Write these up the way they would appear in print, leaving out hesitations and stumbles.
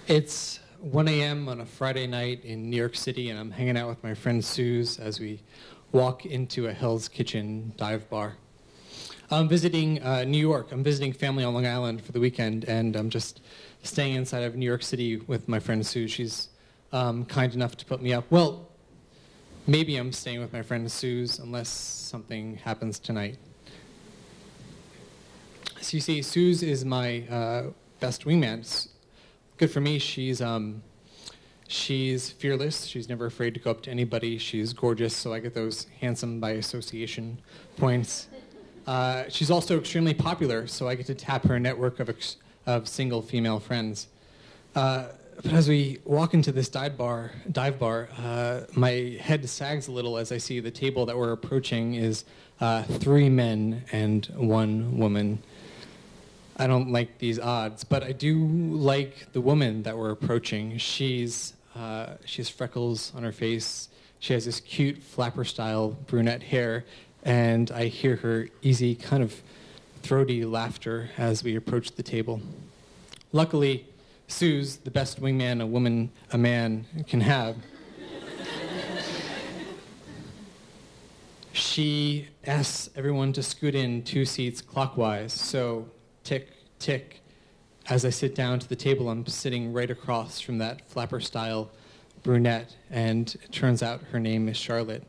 It's 1 a.m. on a Friday night in New York City, and I'm hanging out with my friend Suze as we walk into a Hell's Kitchen dive bar. I'm visiting New York. I'm visiting family on Long Island for the weekend, and I'm just staying inside of New York City with my friend Suze. She's kind enough to put me up. Well, maybe I'm staying with my friend Suze unless something happens tonight. So you see, Suze is my best wingman. It's good for me. She's fearless. She's never afraid to go up to anybody. She's gorgeous, so I get those handsome by association points. She's also extremely popular, so I get to tap her network of single female friends. But as we walk into this dive bar, my head sags a little as I see the table that we're approaching is 3 men and 1 woman. I don't like these odds, but I do like the woman that we're approaching. She has freckles on her face. She has this cute flapper-style brunette hair, and I hear her easy, kind of throaty laughter as we approach the table. Luckily, Suze, the best wingman a man can have, she asks everyone to scoot in 2 seats clockwise, so tick, tick. As I sit down to the table, I'm sitting right across from that flapper-style brunette, and it turns out her name is Charlotte.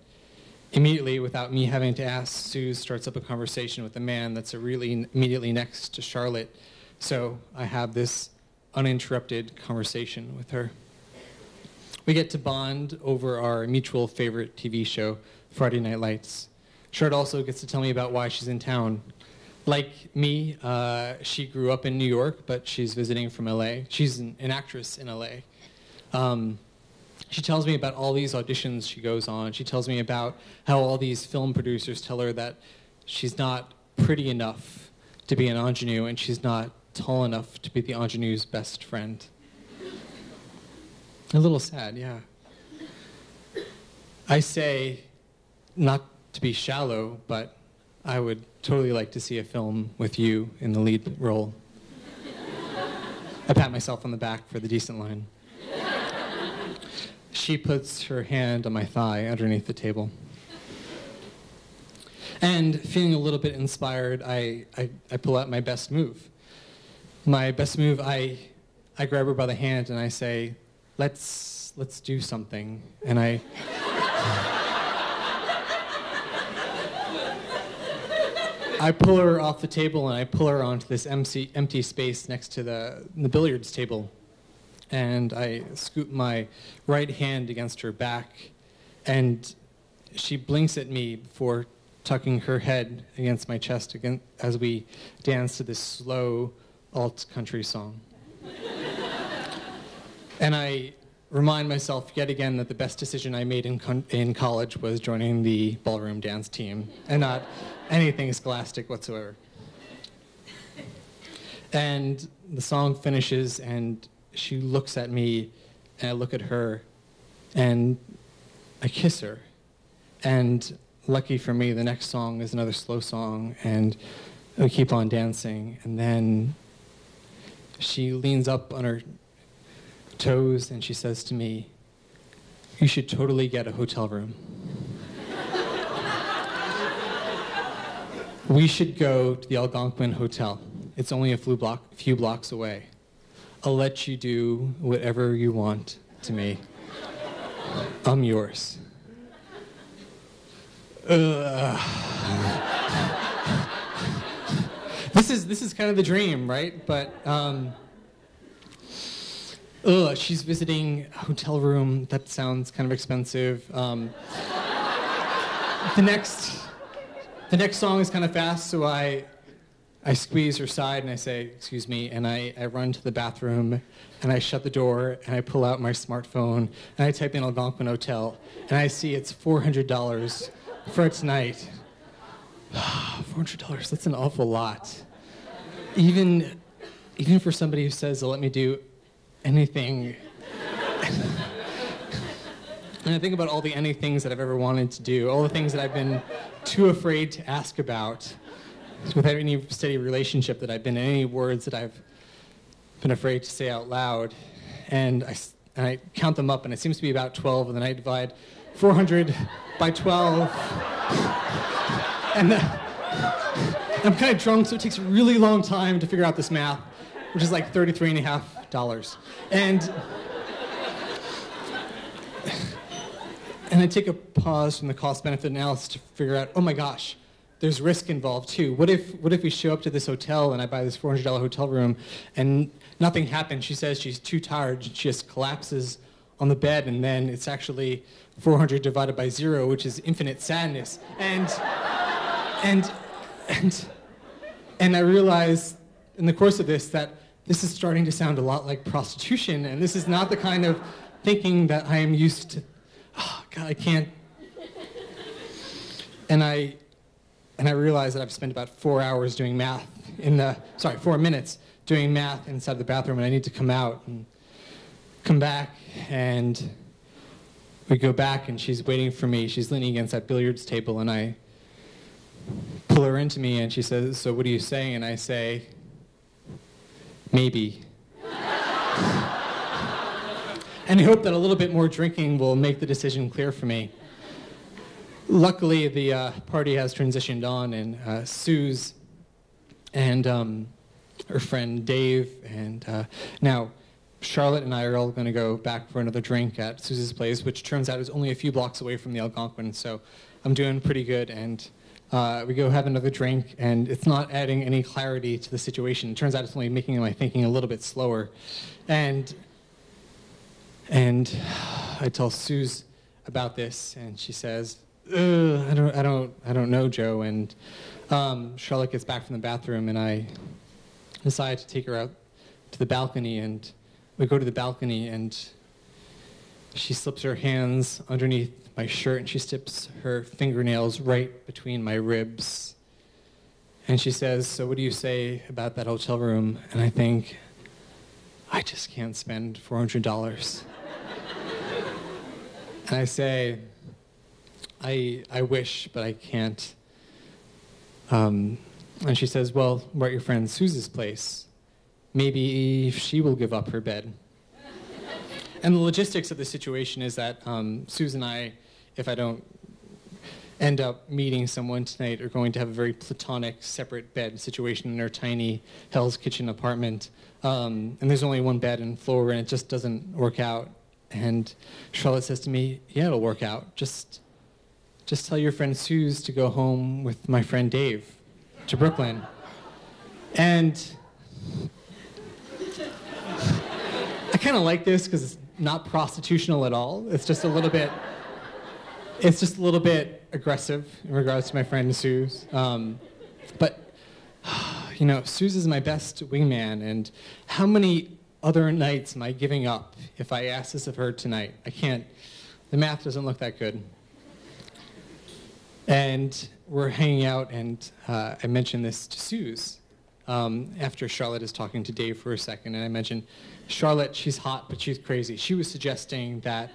Immediately, without me having to ask, Suze starts up a conversation with a man that's immediately next to Charlotte. So I have this uninterrupted conversation with her. We get to bond over our mutual favorite TV show, Friday Night Lights. Charlotte also gets to tell me about why she's in town. Like me, she grew up in New York, but she's visiting from LA. She's an actress in LA. She tells me about all these auditions she goes on. She tells me about how all these film producers tell her that she's not pretty enough to be an ingenue, and she's not tall enough to be the ingenue's best friend. A little sad, yeah. I say, not to be shallow, but I would totally like to see a film with you in the lead role. I pat myself on the back for the decent line. She puts her hand on my thigh underneath the table. And feeling a little bit inspired, I pull out my best move. My best move, I grab her by the hand and I say, let's do something. And I pull her off the table and I pull her onto this empty space next to the billiards table. And I scoop my right hand against her back, and she blinks at me before tucking her head against my chest as we dance to this slow alt-country song. And I remind myself yet again that the best decision I made in college was joining the ballroom dance team, and not anything scholastic whatsoever. And the song finishes, and she looks at me, and I look at her, and I kiss her. And lucky for me, the next song is another slow song, and we keep on dancing. And then she leans up on her toes, and she says to me, "You should totally get a hotel room. We should go to the Algonquin Hotel. It's only a few blocks away. I'll let you do whatever you want to me. I'm yours." This is kind of the dream, right? But she's visiting a hotel room. That sounds kind of expensive. The next song is kind of fast, so I squeeze her side and I say, "Excuse me," and I run to the bathroom and I shut the door and I pull out my smartphone and I type in Algonquin Hotel and I see it's $400 for tonight. $400, that's an awful lot. Even for somebody who says they'll let me do anything. And I think about all the anythings that I've ever wanted to do, all the things that I've been too afraid to ask about, without any steady relationship that I've been in, any words that I've been afraid to say out loud. and I count them up, and it seems to be about 12, and then I divide 400 by 12. And I'm kind of drunk, so it takes a really long time to figure out this math, which is like $33.50. And I take a pause from the cost-benefit analysis to figure out, oh my gosh, there's risk involved too. What if we show up to this hotel and I buy this $400 hotel room and nothing happens? She says she's too tired. She just collapses on the bed, and then it's actually 400 divided by 0, which is infinite sadness. And I realize in the course of this that this is starting to sound a lot like prostitution, and this is not the kind of thinking that I am used to. Oh, God, I can't. And I realize that I've spent about 4 hours doing math 4 minutes doing math inside the bathroom, and I need to come out and come back, and we go back, and she's waiting for me. She's leaning against that billiards table, and I pull her into me, and she says, so what are you saying? And I say, maybe. And I hope that a little bit more drinking will make the decision clear for me. Luckily, the party has transitioned on, and Suze and her friend Dave, and now Charlotte and I are all going to go back for another drink at Suze's place, which turns out is only a few blocks away from the Algonquin, so I'm doing pretty good, and we go have another drink, and it's not adding any clarity to the situation. It turns out it's only making my thinking a little bit slower. And I tell Suze about this, and she says, I don't know, Joe. And Charlotte gets back from the bathroom, and I decide to take her out to the balcony, and we go to the balcony, and she slips her hands underneath my shirt, and she sticks her fingernails right between my ribs. And she says, so what do you say about that hotel room? And I think, I just can't spend $400. And I say, I wish, but I can't. And she says, well, we're at your friend Suze's place. Maybe she will give up her bed. And the logistics of the situation is that Suze and I, if I don't end up meeting someone tonight, are going to have a very platonic, separate bed situation in our tiny Hell's Kitchen apartment. And there's only one bed and floor, and it just doesn't work out. And Charlotte says to me, yeah, it'll work out. Just tell your friend Suze to go home with my friend Dave to Brooklyn. And I kind of like this because it's not prostitutional at all. It's just a little bit aggressive in regards to my friend Suze. But Suze is my best wingman, and how many other nights am I giving up if I ask this of her tonight? I can't. The math doesn't look that good. And we're hanging out, and I mentioned this to Suze after Charlotte is talking to Dave for a second, and I mentioned, Charlotte, she's hot, but she's crazy. She was suggesting that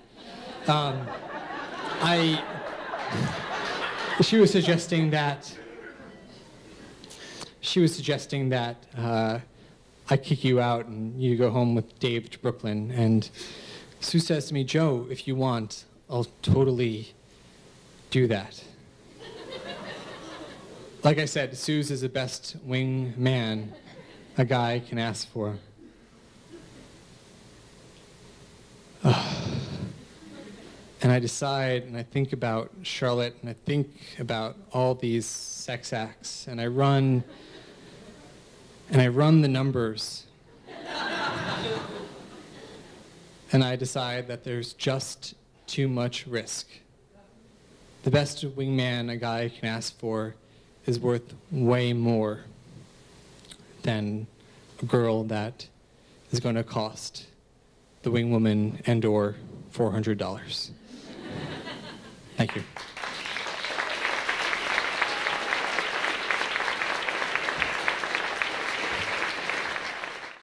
I kick you out and you go home with Dave to Brooklyn. And Sue says to me, Joe, if you want, I'll totally do that. Like I said, Suze is the best wing man a guy can ask for. And I decide, and I think about Charlotte, and I think about all these sex acts, and I run the numbers. And I decide that there's just too much risk. The best wingman a guy can ask for is worth way more than a girl that is going to cost the wing woman and/or $400. Thank you.